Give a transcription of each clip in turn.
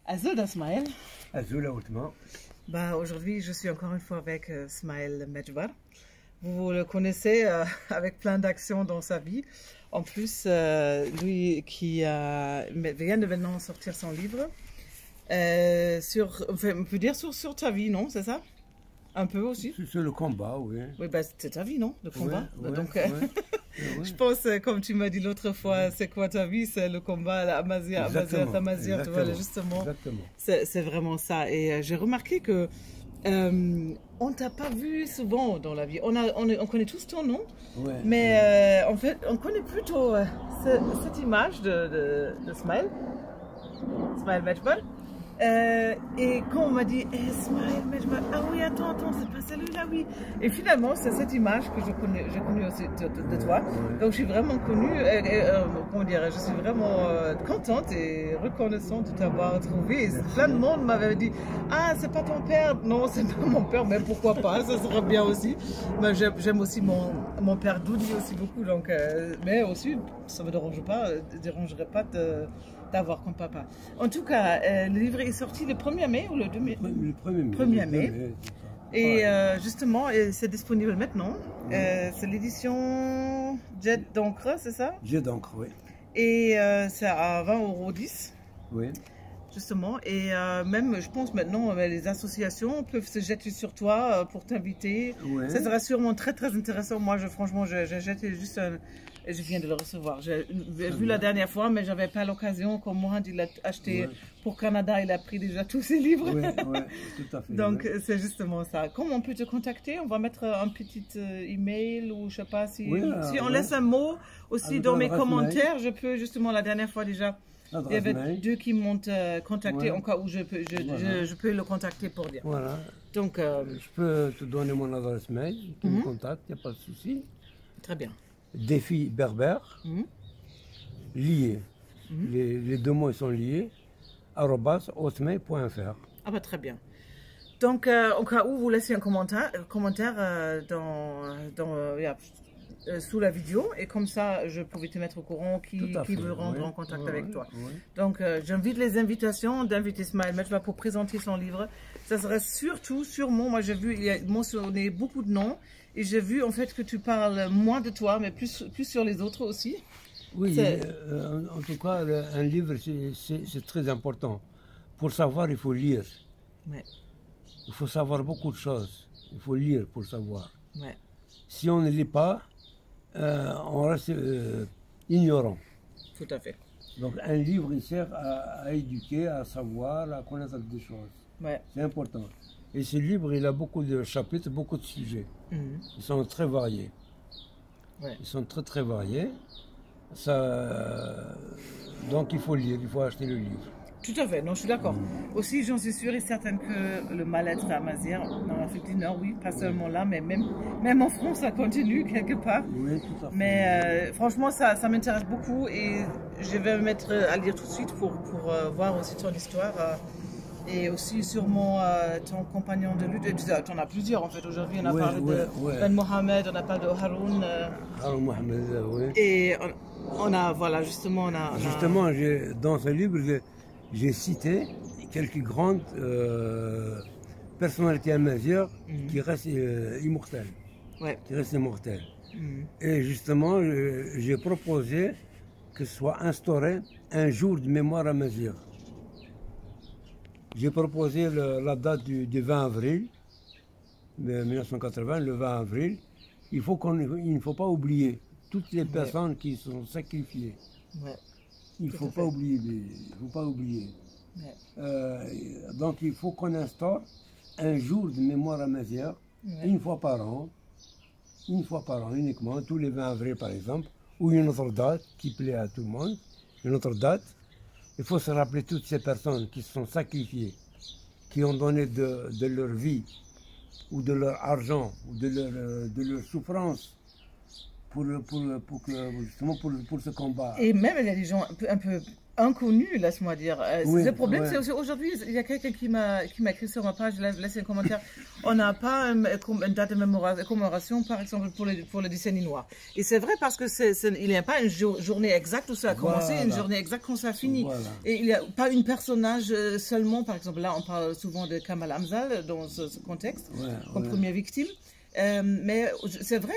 Azul Smail. Azul hautement. Bah, aujourd'hui, je suis encore une fois avec Smail Medjbar. Vous le connaissez avec plein d'actions dans sa vie. En plus, lui qui vient de maintenant sortir son livre, on peut dire sur ta vie, non? C'est ça? Un peu aussi? C'est le combat, oui. Oui, bah, c'est ta vie, non? Le combat. Ouais, Donc, ouais, je pense, comme tu m'as dit l'autre fois, c'est quoi ta vie? C'est le combat, la Amazir, Tamazir, tu vois, justement. C'est vraiment ça. Et j'ai remarqué que on ne t'a pas vu souvent dans la vie. On connaît tous ton nom, ouais, mais en fait, on connaît plutôt cette image de Smail Medjbar. Et quand on m'a dit Smail Medjbar, ah oui, attends, c'est pas celui-là, oui. Et finalement, c'est cette image que j'ai connue aussi de toi. Donc, je suis vraiment comment dire, je suis vraiment contente et reconnaissante de t'avoir trouvé. Et plein de monde m'avait dit, ah, c'est pas ton père. Non, c'est pas mon père, mais pourquoi pas, ça sera bien aussi. Mais j'aime aussi mon père Doudi aussi beaucoup, donc, mais aussi, ça me dérangerait pas d'avoir comme papa. En tout cas, le livre est sorti le 1er mai ou le 2 mai? Le 1er mai. 1er mai. Et justement, c'est disponible maintenant. C'est l'édition Jet d'encre, c'est ça? Jet d'encre, oui. Et c'est à 20,10 €. Oui. Justement. Et même, je pense maintenant, les associations peuvent se jeter sur toi pour t'inviter. Ouais. Ça sera sûrement très très intéressant. Moi, franchement, j'ai jeté juste je viens de le recevoir. J'ai vu la dernière fois, mais j'avais pas l'occasion. Comme Mohamed, il l'a acheté pour Canada, il a pris déjà tous ses livres. Oui, tout à fait. Donc, c'est justement ça. Comment on peut te contacter? On va mettre un petit email ou je sais pas si on laisse un mot aussi dans mes commentaires. Je peux justement, la dernière fois déjà, il y avait deux qui m'ont contacté en cas où je peux le contacter pour dire. Voilà. Donc, je peux te donner mon adresse mail, tu me contactes, il n'y a pas de souci. Très bien. Défi berbère, lié. Les deux mots sont liés, @hotmail.fr. Ah bah très bien. Donc, au cas où vous laissez un commentaire sous la vidéo, et comme ça, je pouvais te mettre au courant qui veut rentrer en contact avec toi. Donc, j'invite les invitations d'inviter Smail Medjbar pour présenter son livre. Ça serait sûrement, moi j'ai vu, il y a mentionné beaucoup de noms, et j'ai vu en fait que tu parles moins de toi, mais plus sur les autres aussi. Oui, en tout cas, un livre, c'est très important. Pour savoir, il faut lire. Ouais. Il faut savoir beaucoup de choses. Il faut lire pour savoir. Ouais. Si on ne lit pas, on reste ignorant. Tout à fait. Donc un livre, il sert à éduquer, à savoir, à connaître des choses. Ouais. C'est important. Et ce livre, il a beaucoup de chapitres, beaucoup de sujets. Ils sont très variés. Ouais. Ils sont très très variés. Donc il faut lire, il faut acheter le livre. Tout à fait, non, je suis d'accord. Aussi, j'en suis sûre et certaine que le mal-être à Amazir, dans l'Afrique du Nord, oui, pas seulement là, mais même en France, ça continue quelque part. Oui, tout à fait. Mais franchement, ça m'intéresse beaucoup et je vais me mettre à lire tout de suite pour voir aussi ton histoire. Et aussi sûrement ton compagnon de lutte. Tu en as plusieurs en fait. Aujourd'hui, on a parlé de Ben Mohamed, on a parlé de Haroun. Haroun Mohamed, oui. Et on a, voilà, justement, Justement, dans ce livre, j'ai cité quelques grandes personnalités amazighes qui restent immortelles. Ouais. Qui restent immortelles. Et justement, j'ai proposé que soit instauré un jour de mémoire amazigh. J'ai proposé la date du 20 avril 1980, le 20 avril. Il ne faut pas oublier toutes les personnes qui sont sacrifiées. Ouais. Il ne faut pas oublier. Donc il faut qu'on instaure un jour de mémoire amazigh, une fois par an uniquement, tous les 20 avril par exemple, ou une autre date qui plaît à tout le monde, une autre date. Il faut se rappeler toutes ces personnes qui se sont sacrifiées, qui ont donné de leur vie, ou de leur argent, ou de leur souffrance pour ce combat. Et même il y a des gens un peu inconnu, laisse-moi dire. Oui, Le problème, ouais. c'est aussi aujourd'hui, il y a quelqu'un qui m'a écrit sur ma page, laissé un commentaire. On n'a pas une date de commémoration, par exemple, pour le décennie noir. Et c'est vrai parce que il n'y a pas une journée exacte où ça a commencé, Voilà. une journée exacte quand ça a fini. Voilà. Et il n'y a pas un personnage seulement, par exemple, là, on parle souvent de Kamal Hamzal dans ce contexte, comme première victime. Mais c'est vrai,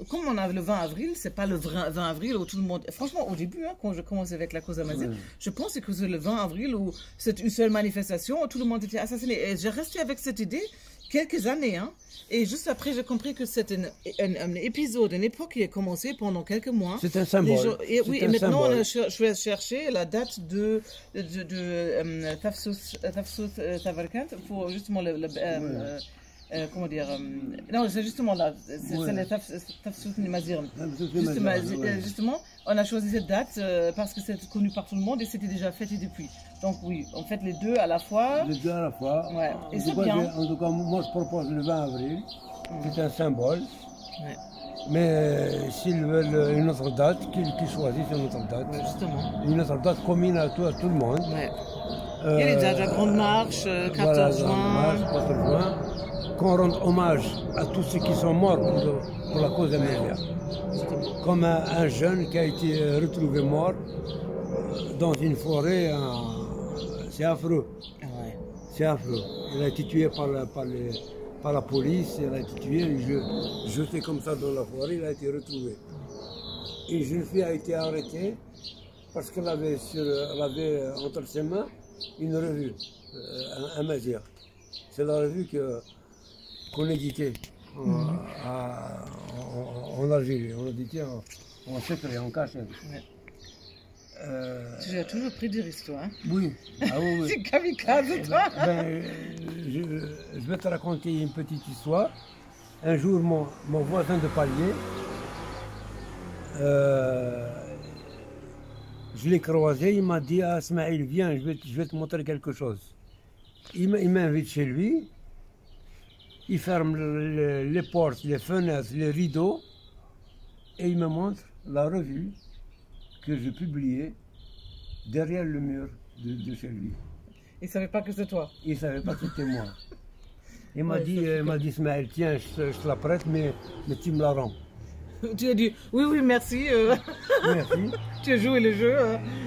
comme on a le 20 avril, c'est pas le 20 avril où tout le monde. Franchement, au début, hein, quand je commençais avec la cause amazigh, je pensais que c'est le 20 avril où c'est une seule manifestation où tout le monde était assassiné. Et j'ai resté avec cette idée quelques années. Hein, et juste après, j'ai compris que c'était un épisode, une époque qui a commencé pendant quelques mois. C'est un symbole. Et maintenant, je vais chercher la date de Tafsous Tavarkant pour justement comment dire non, c'est justement là, c'est les Tafsous Mazir. Justement, on a choisi cette date parce que c'est connu par tout le monde et c'était déjà fêté depuis. Donc oui, on fait les deux à la fois. Les deux à la fois. Ouais. Et c'est bien. En tout cas, moi je propose le 20 avril. C'est un symbole. Ouais. Mais s'ils veulent une autre date, qu'ils choisissent une autre date. Ouais, justement. Une autre date commune à tout le monde. Ouais. Il y a déjà la grande marche, 14 voilà, juin. 14 juin. Qu'on rende hommage à tous ceux qui sont morts pour la cause amazigh. Comme un jeune qui a été retrouvé mort dans une forêt, c'est affreux. Ouais. C'est affreux. Il a été tué par la police, il a été tué, jeté comme ça dans la forêt, il a été retrouvé. Une jeune fille a été arrêtée parce qu'elle avait entre ses mains une revue, un amazigh. C'est la revue qu'on éditait en Algérie, on éditait en secret, en cachette. Ouais. Tu as toujours pris du risque, toi. Hein? Oui. Ah, oui, oui. C'est kamikaze, toi. Je vais te raconter une petite histoire. Un jour, mon voisin de palier, je l'ai croisé, il m'a dit, ah, Smaïl, viens, je vais te montrer quelque chose. Il m'invite chez lui. Il ferme les portes, les fenêtres, les rideaux et il me montre la revue que j'ai publiée derrière le mur de chez lui. Il ne savait pas que c'était toi. Il ne savait pas que c'était moi. Il m'a dit, Ismaël, tiens, je te la prête, mais tu me la rends. Tu as dit, oui, merci. Merci. Tu as joué le jeu.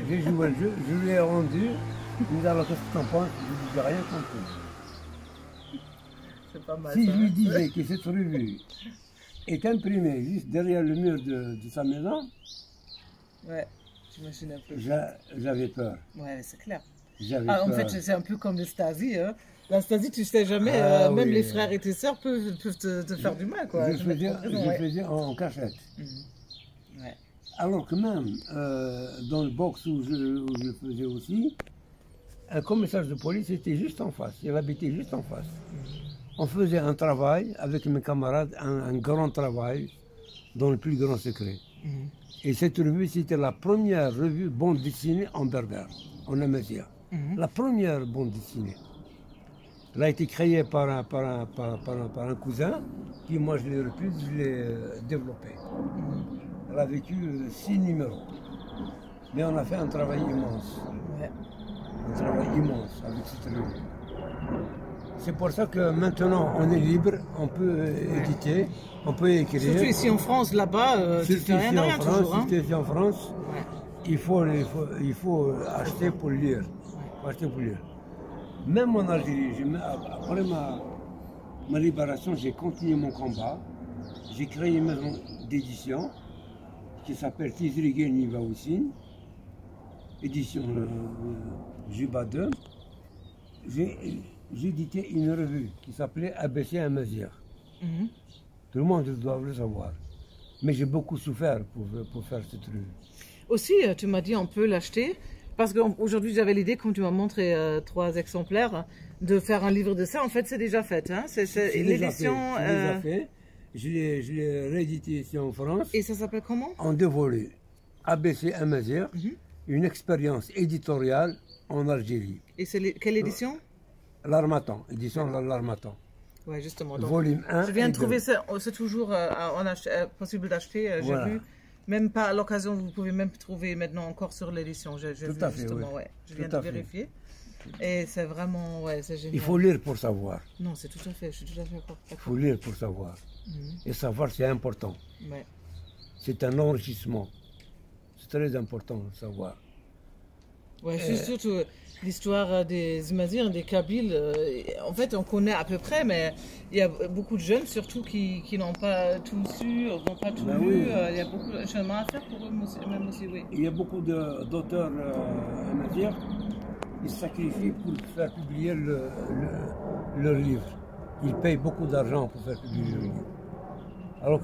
J'ai joué le jeu, je lui ai rendu. Il me dit, alors qu'est-ce que tu en penses? Je lui ai rien compris. Pas mal, si je lui disais que cette revue est imprimée juste derrière le mur de sa maison, ouais, j'imagine un peu. J'avais peur. Ouais, c'est clair. En fait, c'est un peu comme le Stasi. Hein. La Stasi, tu sais jamais, même les frères et tes sœurs peuvent te faire du mal. Quoi. Je faisais en cachette. Ouais. Alors que même dans le box où je le faisais aussi, un commissaire de police était juste en face. Il habitait juste en face. On faisait un travail avec mes camarades, un grand travail, dans le plus grand secret. Et cette revue, c'était la première revue bande dessinée en berbère, en amazigh. La première bande dessinée. Elle a été créée par un cousin, puis moi je l'ai reprise, je l'ai développée. Elle a vécu 6 numéros. Mais on a fait un travail immense. Un travail immense avec cette revue. C'est pour ça que maintenant on est libre, on peut éditer, on peut écrire. Surtout ici en France, là-bas, tu fais rien toujours. Hein? Ici en France, il faut acheter pour lire. Acheter pour lire. Même en Algérie, après ma libération, j'ai continué mon combat. J'ai créé une maison d'édition qui s'appelle Tizrigué Nivaoussine, édition Juba 2. J'ai édité une revue qui s'appelait ABC Amazigh. Tout le monde doit le savoir. Mais j'ai beaucoup souffert pour faire cette revue. Aussi, tu m'as dit on peut l'acheter, parce qu'aujourd'hui j'avais l'idée, comme tu m'as montré 3 exemplaires, de faire un livre de ça. En fait, c'est déjà fait. Hein? C'est l'édition. C'est déjà fait. Je l'ai réédité ici en France. Et ça s'appelle comment? En 2 volets. ABC Amazigh, une expérience éditoriale en Algérie. Et c'est quelle édition? L'Harmattan, édition L'Harmattan. Oui, justement. Donc, volume 1. Je viens de trouver ça, c'est toujours possible d'acheter, j'ai vu. Même pas à l'occasion, vous pouvez même trouver maintenant encore sur l'édition. J'ai vu Tout à fait, justement, oui. ouais. Je Tout viens à de fait. vérifier. Et c'est vraiment, ouais, c'est génial. Il faut lire pour savoir. Non, c'est tout à fait, je suis tout à fait d'accord. Il faut lire pour savoir. Et savoir, c'est important. Ouais. C'est un enrichissement. C'est très important de savoir. Ouais, surtout l'histoire des Imazirs, des Kabyles. En fait, on connaît à peu près, mais il y a beaucoup de jeunes, surtout, qui n'ont pas tout su, n'ont pas tout Ben lu. oui. Il y a beaucoup de chemin à faire pour eux même aussi, oui. Il y a beaucoup d'auteurs amazirs qui se sacrifient pour faire publier leur livre. Ils payent beaucoup d'argent pour faire publier leur livre. Alors,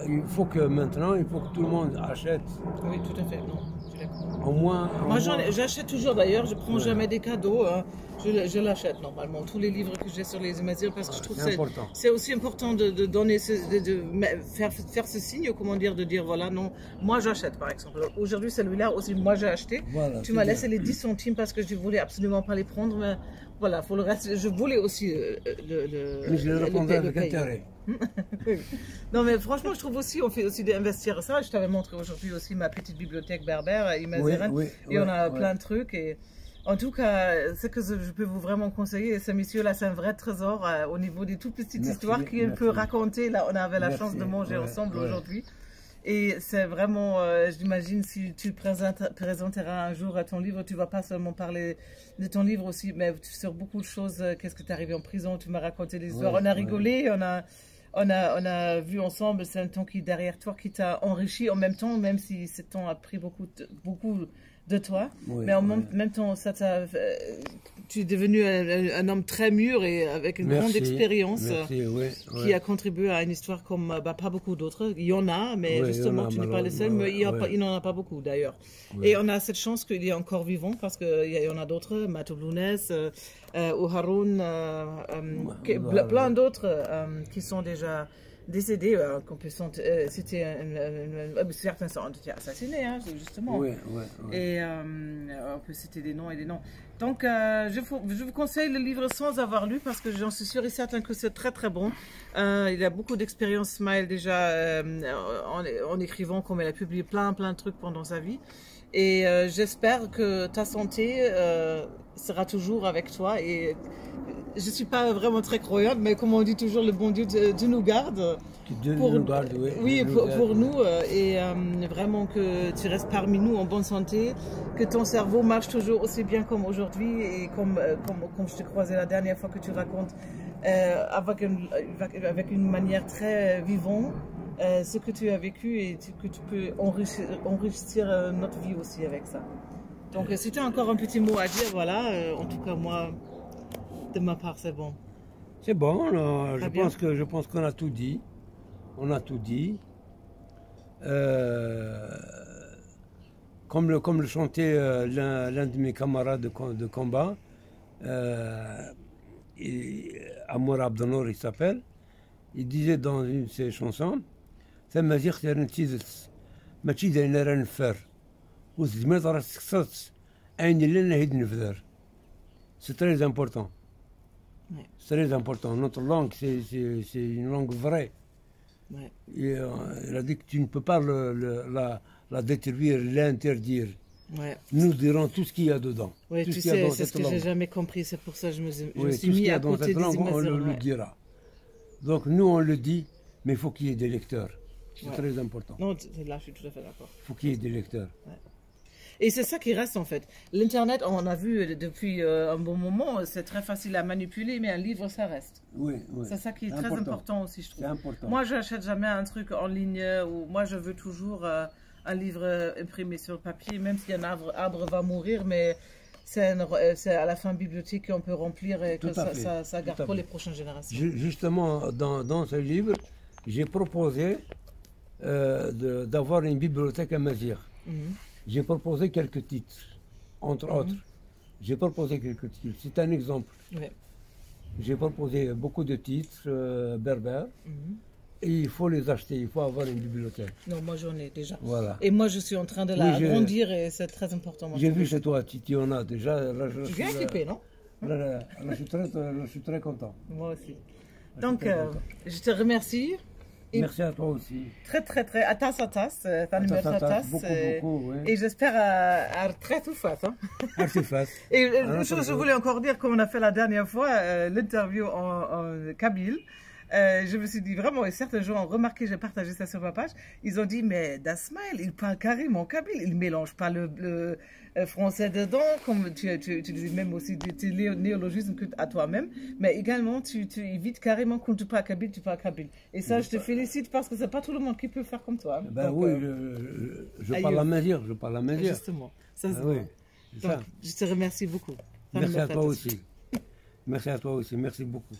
il faut que maintenant, il faut que tout le monde achète Oui, tout à fait. Non, je suis d'accord. au moins. Moi, j'achète toujours d'ailleurs, je prends jamais des cadeaux. Hein. Je l'achète normalement, tous les livres que j'ai sur les Imazirs, parce que je trouve c'est important. c'est aussi important de donner, faire ce signe, comment dire, de dire voilà, non, moi j'achète par exemple. Aujourd'hui, celui-là aussi, moi j'ai acheté. Voilà, Tu c'est m'as bien. laissé les 10 centimes parce que je voulais absolument pas les prendre, mais voilà, pour le reste, je voulais aussi Mais je le répondrai avec payer. intérêt. Non mais franchement je trouve aussi on fait aussi d'investir ça. Je t'avais montré aujourd'hui aussi ma petite bibliothèque berbère Imaziren, Oui, et on a oui. plein de trucs et en tout cas ce que je peux vous vraiment conseiller, ce monsieur là c'est un vrai trésor au niveau des toutes petites Merci, histoires qu'il merci. peut raconter. Là on avait la Merci, chance de manger ouais, ensemble ouais. aujourd'hui et c'est vraiment j'imagine si tu présenteras un jour à ton livre, tu vas pas seulement parler de ton livre aussi mais sur beaucoup de choses. Qu'est-ce que tu es arrivé en prison, tu m'as raconté des histoires, Ouais, on a ouais. rigolé, on a vu ensemble, c'est un temps qui derrière toi qui t'a enrichi en même temps, même si ce temps a pris beaucoup de toi. Oui, mais en oui. même temps, tu es devenu un homme très mûr et avec une grande expérience Merci, oui, qui oui. a contribué à une histoire comme pas beaucoup d'autres. Il y en a, mais Oui, justement, il y en a, tu n'es pas le seul, mais malheureusement, il n'en a pas beaucoup d'ailleurs. Oui. Et on a cette chance qu'il est encore vivant parce qu'il y en a d'autres, Matou Lounès, ou Haroun, plein d'autres qui sont déjà décédés, qu'on peut citer, certains sont assassinés, hein, justement. Oui, oui, oui. Et on peut citer des noms et des noms. Donc, je vous conseille le livre sans avoir lu parce que j'en suis sûre et certain que c'est très très bon. Il a beaucoup d'expérience, Smaïl, déjà en écrivant, comme il a publié plein de trucs pendant sa vie. Et j'espère que ta santé sera toujours avec toi. Et je ne suis pas vraiment très croyante, mais comme on dit toujours, le bon Dieu nous garde. Nous garde, oui. Oui, Nous garde, pour oui. nous, et vraiment que tu restes parmi nous en bonne santé, que ton cerveau marche toujours aussi bien comme aujourd'hui, et comme je te croisais la dernière fois que tu racontes, avec une manière très vivante, ce que tu as vécu et que tu peux enrichir notre vie aussi avec ça. Donc si tu as encore un petit mot à dire, voilà, en tout cas moi, de ma part, c'est bon. C'est bon, là, Très bien. je pense qu'on a tout dit. On a tout dit. Comme le chantait l'un de mes camarades de combat, Amour Abdenour il s'appelle, il disait dans une de ses chansons, c'est très important. Ouais. C'est très important. Notre langue, c'est une langue vraie. Ouais. Et, il a dit que tu ne peux pas la détruire, l'interdire. Ouais. Nous dirons tout ce qu'il y a dedans. Oui, tout tu ce qu'il y a sais, dans c'est ce cette que j'ai langue. jamais compris, c'est pour ça que je me Oui, suis tout ce qu'il mis y a à dans côté cette des langue, on Imaziren, le ouais. dira. Donc nous, on le dit, mais il faut qu'il y ait des lecteurs. C'est Ouais. très important. Non, là, je suis tout à fait d'accord. Il faut qu'il y ait des lecteurs. Et c'est ça qui reste en fait. L'Internet, on a vu depuis un bon moment, c'est très facile à manipuler, mais un livre, ça reste. Oui, oui. C'est ça qui est très important aussi, je trouve. C'est important. Moi, je n'achète jamais un truc en ligne ou moi, je veux toujours un livre imprimé sur le papier, même si un arbre va mourir, mais c'est à la fin bibliothèque qu'on peut remplir et que Tout à fait. ça garde Tout à pour fait. les prochaines générations. Justement, dans ce livre, j'ai proposé d'avoir une bibliothèque amazigh. Mhm. J'ai proposé quelques titres, entre autres. J'ai proposé quelques titres. C'est un exemple. Ouais. J'ai proposé beaucoup de titres berbères Mhm. et il faut les acheter, il faut avoir une bibliothèque. Non, moi j'en ai déjà. Voilà. Et moi je suis en train de la agrandir et c'est très important. moi, J'ai je vu trouve. chez toi, tu en as déjà. Là, Je suis bien équipé, non? Je suis très content. Moi aussi. Je suis Donc, très content. je te remercie Merci à toi aussi. Très, très, très. À tasse, Beaucoup, oui. Et j'espère à très tout face. Hein. À tout face. Et je voulais encore dire, comme on a fait la dernière fois, l'interview en kabyle. Je me suis dit vraiment, et certains gens ont remarqué, j'ai partagé ça sur ma page, ils ont dit, mais Dasmail, il parle carrément kabyle, il ne mélange pas le français dedans, comme tu disais même aussi des néologismes à toi-même, mais également tu évites carrément quand tu parles kabyle, tu parles kabyle. Et ça, je te félicite parce que c'est pas tout le monde qui peut faire comme toi. Ben donc, oui, je parle la mesure, je parle la mesure. Justement, ça c'est oui, donc, je te remercie beaucoup. Merci à toi aussi. Merci à toi aussi, merci beaucoup.